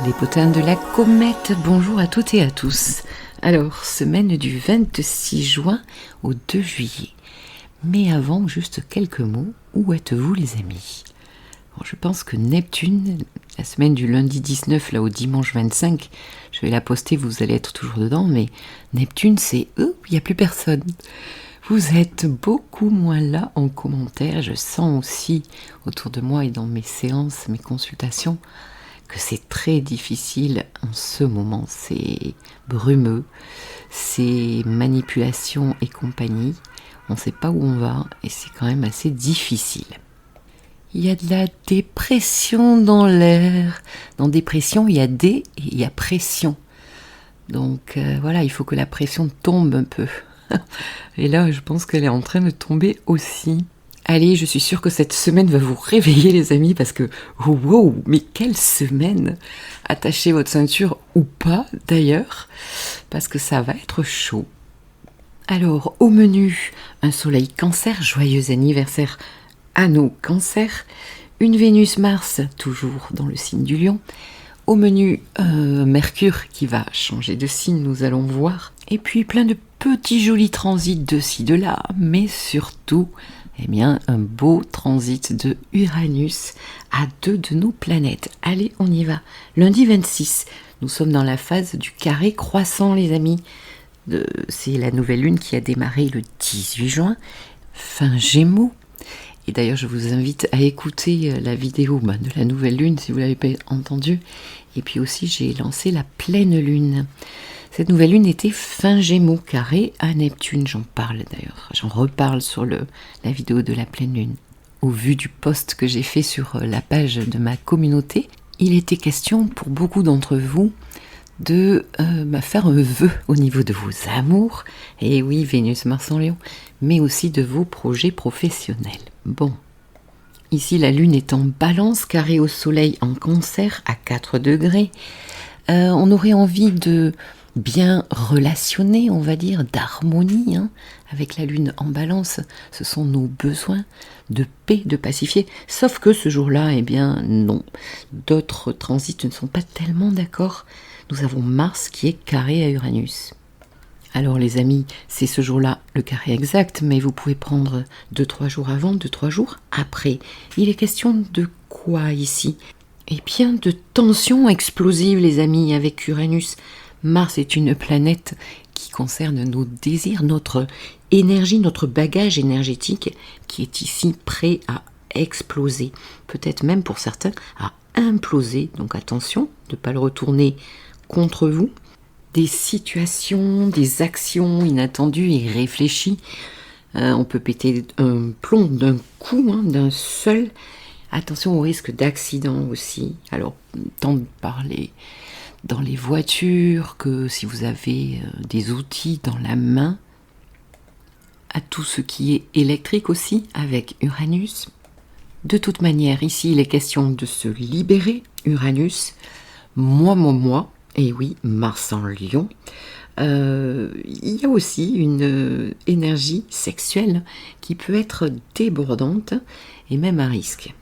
Les potins de la comète, bonjour à toutes et à tous. Alors, semaine du 26 juin au 2 juillet. Mais avant, juste quelques mots, où êtes-vous les amis? Bon, je pense que Neptune, la semaine du lundi 19 là au dimanche 25, je vais la poster, vous allez être toujours dedans, mais Neptune c'est eux, il n'y a plus personne. Vous êtes beaucoup moins là en commentaire, je sens aussi autour de moi et dans mes séances, mes consultations, que c'est très difficile en ce moment, c'est brumeux, c'est manipulation et compagnie, on ne sait pas où on va et c'est quand même assez difficile. Il y a de la dépression dans l'air. Dans dépression, il y a et il y a pression. Donc voilà, il faut que la pression tombe un peu. Et là, je pense qu'elle est en train de tomber aussi. Allez, je suis sûre que cette semaine va vous réveiller les amis parce que wow, mais quelle semaine! Attachez votre ceinture ou pas d'ailleurs parce que ça va être chaud. Alors au menu, un soleil cancer, joyeux anniversaire à nos cancers, une Vénus-Mars toujours dans le signe du lion. Au menu, Mercure qui va changer de signe, nous allons voir. Et puis plein de petits jolis transits de ci, de là, mais surtout, eh bien, un beau transit de Uranus à 2 de nos planètes. Allez, on y va. Lundi 26, nous sommes dans la phase du carré croissant, les amis. C'est la nouvelle lune qui a démarré le 18 juin, fin Gémeaux. Et d'ailleurs, je vous invite à écouter la vidéo de la nouvelle lune, si vous ne l'avez pas entendu. Et puis aussi, j'ai lancé la pleine lune. Cette nouvelle lune était fin Gémeaux, carré à Neptune. J'en parle d'ailleurs, j'en reparle sur la vidéo de la pleine lune. Au vu du post que j'ai fait sur la page de ma communauté, il était question pour beaucoup d'entre vous de faire un vœu au niveau de vos amours, et oui, Vénus, Mars en Lion, mais aussi de vos projets professionnels. Bon, ici la lune est en balance, carré au soleil en cancer à 4 degrés. On aurait envie de bien relationner, on va dire, d'harmonie, avec la lune en balance. Ce sont nos besoins de paix, de pacifier. Sauf que ce jour-là, eh bien non. D'autres transits ne sont pas tellement d'accord. Nous avons Mars qui est carré à Uranus. Alors les amis, c'est ce jour-là le carré exact, mais vous pouvez prendre 2-3 jours avant, 2-3 jours après. Il est question de quoi ici? Eh bien de tensions explosives les amis avec Uranus. Mars est une planète qui concerne nos désirs, notre énergie, notre bagage énergétique qui est ici prêt à exploser. Peut-être même pour certains à imploser. Donc attention de ne pas le retourner contre vous. Des situations, des actions inattendues et réfléchies. On peut péter un plomb d'un coup, d'un seul. Attention au risque d'accident aussi. Alors, tant de parler dans les voitures que si vous avez des outils dans la main, à tout ce qui est électrique aussi avec Uranus. De toute manière, ici, il est question de se libérer, Uranus, moi, et oui, Mars en Lion. Il y a aussi une énergie sexuelle qui peut être débordante et même à risque.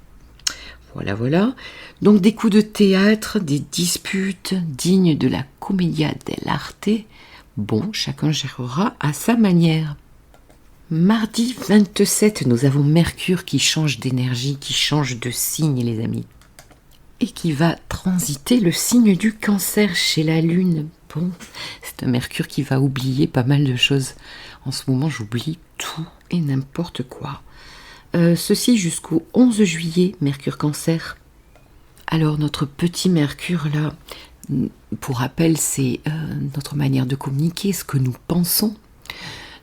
Voilà. Donc des coups de théâtre, des disputes dignes de la commedia dell'arte. Bon, chacun gérera à sa manière. Mardi 27, nous avons Mercure qui change d'énergie, qui change de signe, les amis. Et qui va transiter le signe du cancer chez la Lune. Bon, c'est un Mercure qui va oublier pas mal de choses. En ce moment, j'oublie tout et n'importe quoi. Ceci jusqu'au 11 juillet, Mercure Cancer. Alors, notre petit Mercure, là, pour rappel, c'est notre manière de communiquer, ce que nous pensons,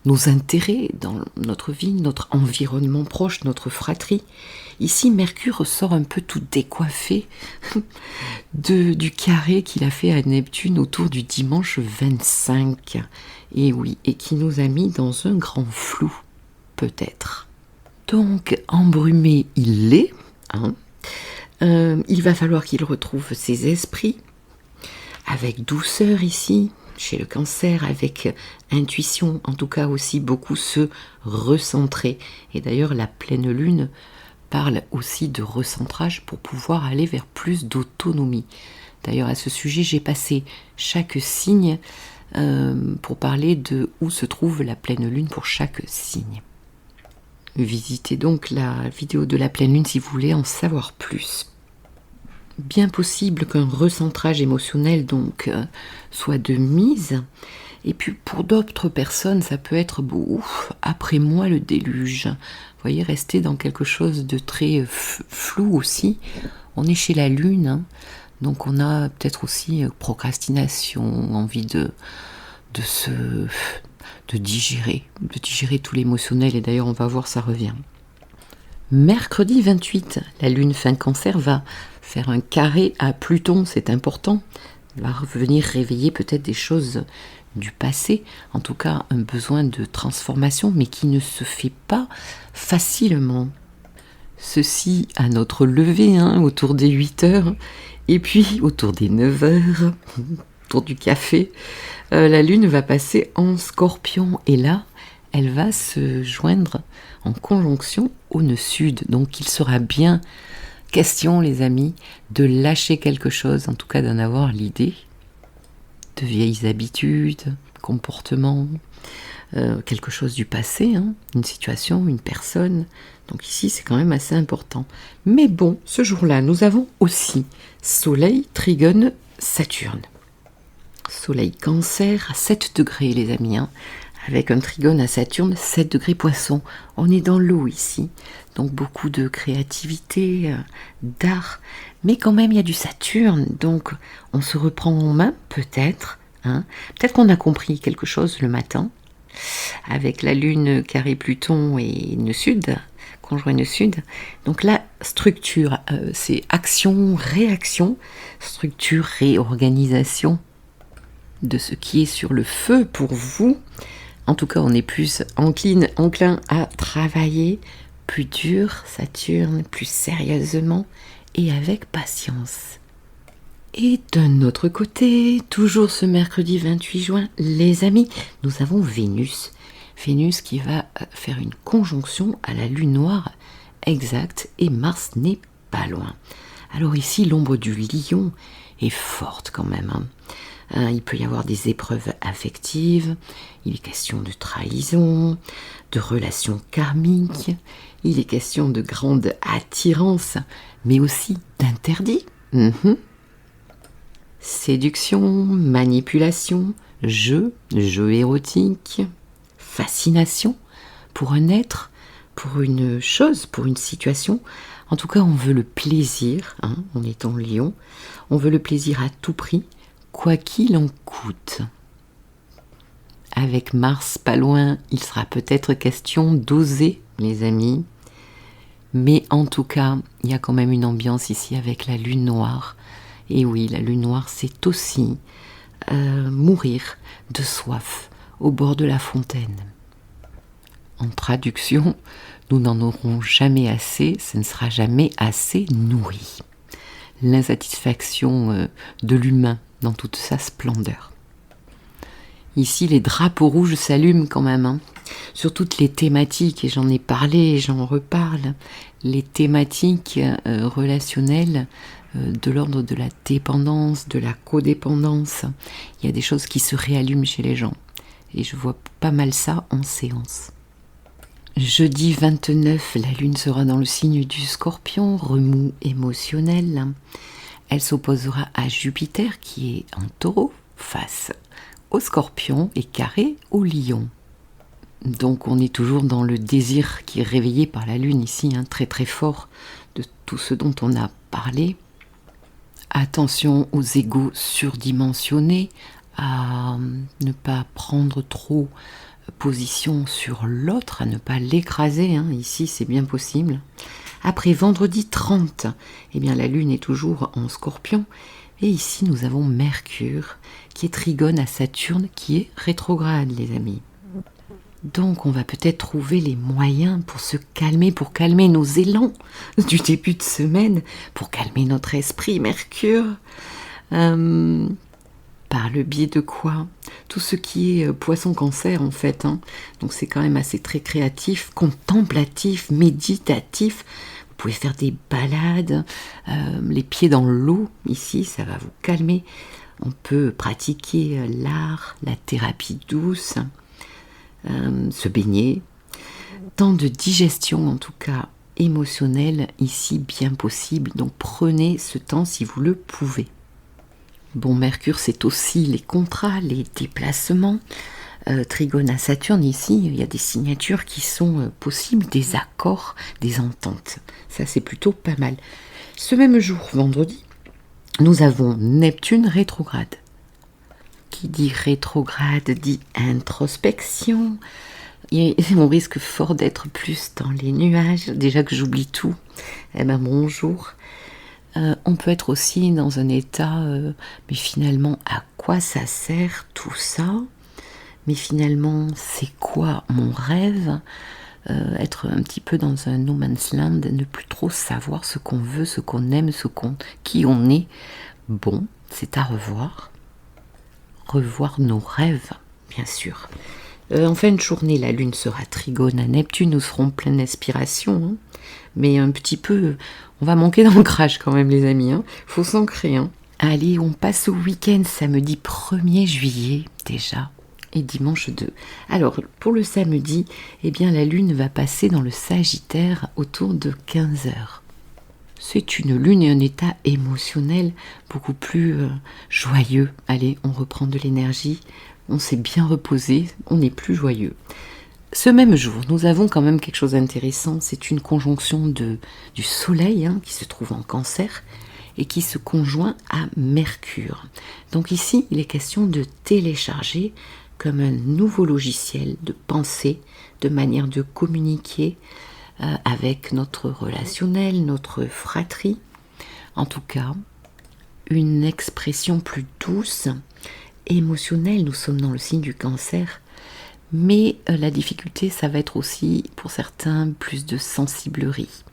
nos intérêts dans notre vie, notre environnement proche, notre fratrie. Ici, Mercure sort un peu tout décoiffé du carré qu'il a fait à Neptune autour du dimanche 25. Et oui, et qui nous a mis dans un grand flou, peut-être. Donc, embrumé, il l'est. Il va falloir qu'il retrouve ses esprits avec douceur ici, chez le cancer, avec intuition, en tout cas aussi beaucoup se recentrer. Et d'ailleurs, la pleine lune parle aussi de recentrage pour pouvoir aller vers plus d'autonomie. D'ailleurs, à ce sujet, j'ai passé chaque signe pour parler de où se trouve la pleine lune pour chaque signe. Visitez donc la vidéo de la pleine lune si vous voulez en savoir plus. Bien possible qu'un recentrage émotionnel donc soit de mise. Et puis pour d'autres personnes, ça peut être ouf, après moi le déluge. Vous voyez, rester dans quelque chose de très flou aussi. On est chez la lune, hein, donc on a peut-être aussi procrastination, envie de digérer tout l'émotionnel. Et d'ailleurs, on va voir, ça revient. Mercredi 28, la lune fin Cancer va faire un carré à Pluton, c'est important. Elle va revenir réveiller peut-être des choses du passé, en tout cas un besoin de transformation, mais qui ne se fait pas facilement. Ceci à notre lever, autour des 8 heures, et puis autour des 9 heures, autour du café, la lune va passer en Scorpion, et là, elle va se joindre en conjonction au nœud sud. Donc il sera bien question, les amis, de lâcher quelque chose, en tout cas d'en avoir l'idée, de vieilles habitudes, comportements, quelque chose du passé, une situation, une personne. Donc ici, c'est quand même assez important. Mais bon, ce jour-là, nous avons aussi Soleil, Trigone, Saturne. Soleil Cancer à 7 degrés, les amis, avec un trigone à Saturne, 7 degrés Poisson. On est dans l'eau ici, donc beaucoup de créativité, d'art, mais quand même il y a du Saturne, donc on se reprend en main, peut-être. Peut-être qu'on a compris quelque chose le matin, avec la lune carré Pluton et nœud sud, conjoint nœud sud. Donc la structure, c'est action, réaction, structure, réorganisation de ce qui est sur le feu pour vous. En tout cas, on est plus enclin à travailler plus dur, Saturne, plus sérieusement et avec patience. Et d'un autre côté, toujours ce mercredi 28 juin, les amis, nous avons Vénus. Vénus qui va faire une conjonction à la lune noire exacte et Mars n'est pas loin. Alors ici, l'ombre du lion est forte quand même. Il peut y avoir des épreuves affectives, il est question de trahison, de relations karmiques, il est question de grande attirance, mais aussi d'interdit. Séduction, manipulation, jeu érotique, fascination pour un être, pour une chose, pour une situation. En tout cas, on veut le plaisir, en étant lion, on veut le plaisir à tout prix, quoi qu'il en coûte. Avec Mars pas loin, il sera peut-être question d'oser, les amis. Mais en tout cas, il y a quand même une ambiance ici avec la lune noire. Et oui, la lune noire, c'est aussi mourir de soif au bord de la fontaine. En traduction, nous n'en aurons jamais assez, ce ne sera jamais assez nourri. L'insatisfaction de l'humain dans toute sa splendeur. Ici, les drapeaux rouges s'allument quand même, sur toutes les thématiques, et j'en ai parlé et j'en reparle, les thématiques relationnelles de l'ordre de la dépendance, de la codépendance. Il y a des choses qui se réallument chez les gens, et je vois pas mal ça en séance. Jeudi 29, la lune sera dans le signe du Scorpion, remous émotionnel. Elle s'opposera à Jupiter qui est en Taureau, face au Scorpion et carré au Lion. Donc on est toujours dans le désir qui est réveillé par la lune ici, très très fort, de tout ce dont on a parlé. Attention aux égos surdimensionnés, à ne pas prendre trop position sur l'autre, à ne pas l'écraser, ici c'est bien possible. Après vendredi 30, la lune est toujours en Scorpion, et ici nous avons Mercure qui est trigone à Saturne qui est rétrograde, les amis. Donc on va peut-être trouver les moyens pour se calmer, pour calmer nos élans du début de semaine, pour calmer notre esprit, Mercure. Par le biais de quoi? Tout ce qui est poisson-cancer en fait. Donc c'est quand même assez très créatif, contemplatif, méditatif. Vous pouvez faire des balades, les pieds dans l'eau, ici, ça va vous calmer. On peut pratiquer l'art, la thérapie douce, se baigner. Temps de digestion, en tout cas émotionnelle, ici bien possible. Donc prenez ce temps si vous le pouvez. Bon, Mercure, c'est aussi les contrats, les déplacements. Trigone à Saturne, ici, il y a des signatures qui sont possibles, des accords, des ententes. Ça, c'est plutôt pas mal. Ce même jour, vendredi, nous avons Neptune rétrograde. Qui dit rétrograde dit introspection. Et on risque fort d'être plus dans les nuages. Déjà que j'oublie tout. Eh ben bonjour. On peut être aussi dans un état, mais finalement, à quoi ça sert tout ça? Mais finalement, c'est quoi mon rêve? Être un petit peu dans un no man's land, ne plus trop savoir ce qu'on veut, ce qu'on aime, qui on est. Bon, c'est à revoir. Revoir nos rêves, bien sûr. En fin de journée, la Lune sera trigone à Neptune, nous serons pleine d'inspiration, hein. Mais un petit peu, on va manquer d'ancrage quand même les amis, hein. Faut s'ancrer. Hein. Allez, on passe au week-end, samedi 1er juillet déjà, et dimanche 2. Alors, pour le samedi, eh bien, la Lune va passer dans le Sagittaire autour de 15 heures. C'est une lune et un état émotionnel beaucoup plus joyeux. Allez, on reprend de l'énergie, on s'est bien reposé, on est plus joyeux. Ce même jour, nous avons quand même quelque chose d'intéressant. C'est une conjonction du Soleil qui se trouve en Cancer et qui se conjoint à Mercure. Donc ici, il est question de télécharger comme un nouveau logiciel de pensée, de manière de communiquer avec notre relationnel, notre fratrie. En tout cas, une expression plus douce, émotionnelle. Nous sommes dans le signe du Cancer. Mais la difficulté, ça va être aussi, pour certains, plus de sensiblerie.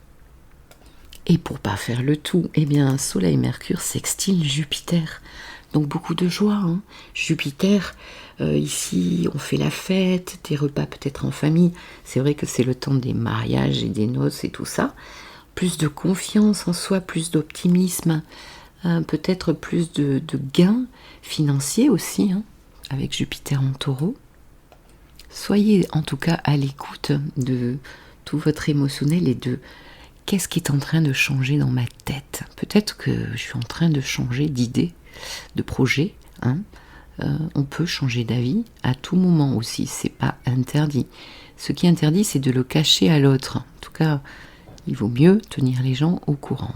Et pour pas faire le tout, eh bien, Soleil et Mercure sextile Jupiter. Donc beaucoup de joie. Hein. Jupiter, ici, on fait la fête, des repas peut-être en famille. C'est vrai que c'est le temps des mariages et des noces et tout ça. Plus de confiance en soi, plus d'optimisme, peut-être plus de gains financiers aussi, avec Jupiter en Taureau. Soyez en tout cas à l'écoute de tout votre émotionnel et de qu'est-ce qui est en train de changer dans ma tête. Peut-être que je suis en train de changer d'idée, de projet. On peut changer d'avis à tout moment aussi, c'est pas interdit. Ce qui est interdit, c'est de le cacher à l'autre. En tout cas, il vaut mieux tenir les gens au courant.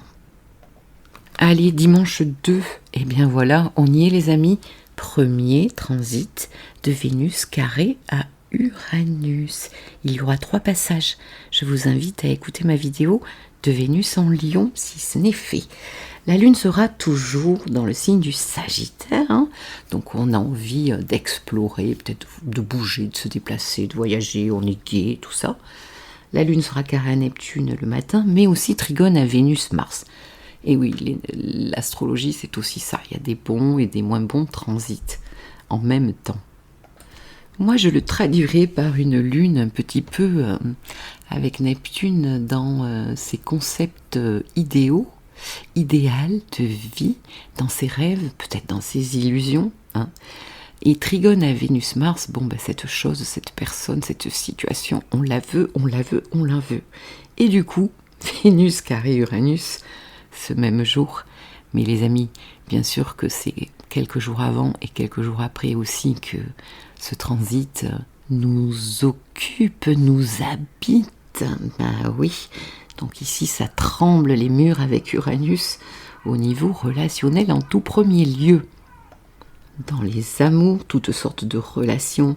Allez, dimanche 2, et bien voilà, on y est les amis. Premier transit de Vénus carré à Uranus. Il y aura 3 passages. Je vous invite à écouter ma vidéo de Vénus en Lion si ce n'est fait. La Lune sera toujours dans le signe du Sagittaire. Donc on a envie d'explorer, peut-être de bouger, de se déplacer, de voyager, on est gai, tout ça. La Lune sera carrée à Neptune le matin, mais aussi trigone à Vénus-Mars. Et oui, l'astrologie c'est aussi ça. Il y a des bons et des moins bons transits en même temps. Moi, je le traduirais par une lune un petit peu avec Neptune dans ses concepts idéaux, idéal de vie, dans ses rêves, peut-être dans ses illusions. Et trigone à Vénus-Mars, cette chose, cette personne, cette situation, on la veut, on la veut, on la veut. Et du coup, Vénus carré Uranus, ce même jour. Mais les amis, bien sûr que c'est quelques jours avant et quelques jours après aussi que ce transit nous occupe, nous habite. Ben oui, donc ici ça tremble les murs avec Uranus au niveau relationnel en tout premier lieu. Dans les amours, toutes sortes de relations,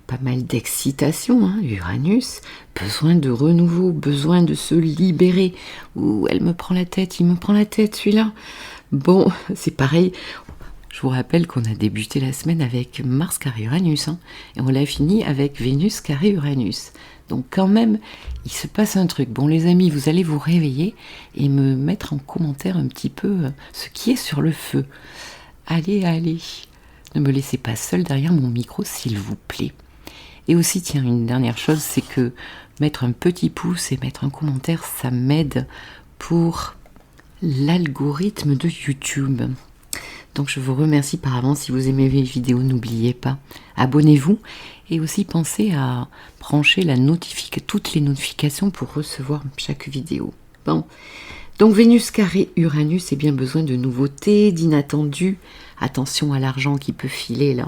pas mal d'excitation, Uranus, besoin de renouveau, besoin de se libérer. Ouh, elle me prend la tête, il me prend la tête celui-là. Bon, c'est pareil. Je vous rappelle qu'on a débuté la semaine avec Mars carré Uranus, et on l'a fini avec Vénus carré Uranus. Donc quand même, il se passe un truc. Bon les amis, vous allez vous réveiller et me mettre en commentaire un petit peu ce qui est sur le feu. Allez, allez, ne me laissez pas seule derrière mon micro s'il vous plaît. Et aussi, tiens, une dernière chose, c'est que mettre un petit pouce et mettre un commentaire, ça m'aide pour l'algorithme de YouTube. Donc je vous remercie par avance. Si vous aimez mes vidéos, n'oubliez pas, abonnez-vous et aussi pensez à brancher toutes les notifications pour recevoir chaque vidéo. Bon, donc Vénus carré Uranus, bien besoin de nouveautés, d'inattendus. Attention à l'argent qui peut filer là.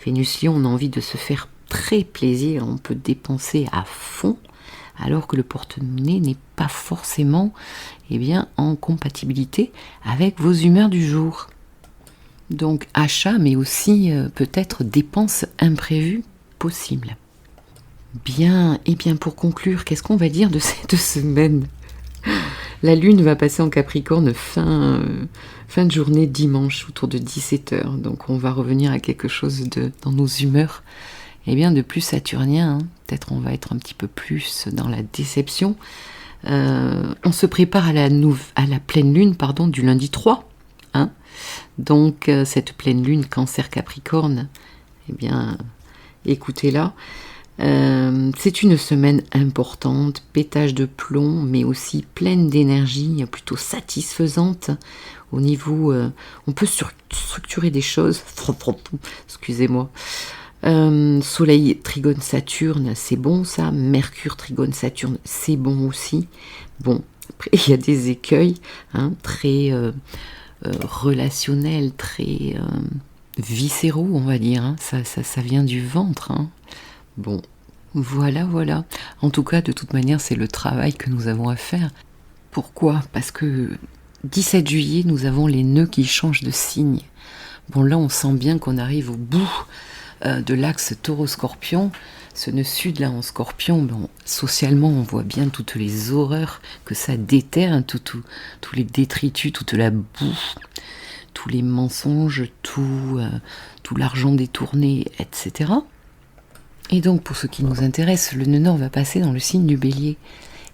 Vénus Lion, on a envie de se faire très plaisir, on peut dépenser à fond, alors que le porte-monnaie n'est pas forcément en compatibilité avec vos humeurs du jour. Donc achat, mais aussi peut-être dépenses imprévues possibles. Bien, et bien pour conclure, qu'est-ce qu'on va dire de cette semaine? La Lune va passer en Capricorne fin de journée dimanche, autour de 17h. Donc on va revenir à quelque chose dans nos humeurs de plus saturnien. Peut-être on va être un petit peu plus dans la déception. On se prépare à la pleine Lune du lundi 3. Donc cette pleine Lune Cancer Capricorne, écoutez-la. C'est une semaine importante, pétage de plomb, mais aussi pleine d'énergie, plutôt satisfaisante. Au niveau, on peut structurer des choses. Excusez-moi. Soleil trigone Saturne, c'est bon ça. Mercure trigone Saturne, c'est bon aussi. Bon, après il y a des écueils, très relationnels, très viscéraux, on va dire. Ça vient du ventre. Bon, voilà. En tout cas, de toute manière, c'est le travail que nous avons à faire. Pourquoi? Parce que 17 juillet, nous avons les nœuds qui changent de signe. Bon, là, on sent bien qu'on arrive au bout de l'axe Taureau-Scorpion. Ce nœud sud, là, en Scorpion, bon, socialement, on voit bien toutes les horreurs que ça déterre, tous les détritus, toute la boue, tous les mensonges, tout l'argent détourné, etc. Et donc, pour ce qui nous intéresse, le nœud nord va passer dans le signe du Bélier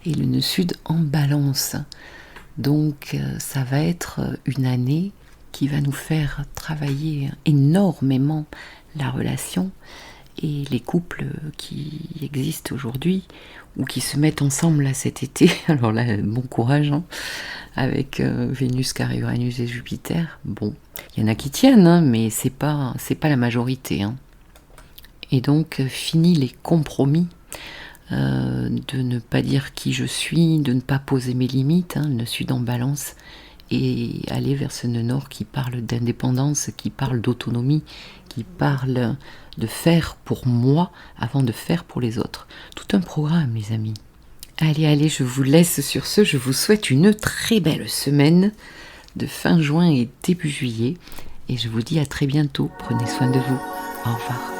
et le nœud sud en Balance. Donc, ça va être une année qui va nous faire travailler énormément la relation et les couples qui existent aujourd'hui ou qui se mettent ensemble là cet été. Alors là, bon courage avec Vénus carré Uranus et Jupiter. Bon, il y en a qui tiennent, mais c'est pas la majorité. Et donc, fini les compromis, de ne pas dire qui je suis, de ne pas poser mes limites, le nœud sud en Balance, et aller vers ce nœud nord qui parle d'indépendance, qui parle d'autonomie, qui parle de faire pour moi avant de faire pour les autres. Tout un programme, les amis. Allez, je vous laisse sur ce. Je vous souhaite une très belle semaine de fin juin et début juillet. Et je vous dis à très bientôt. Prenez soin de vous. Au revoir.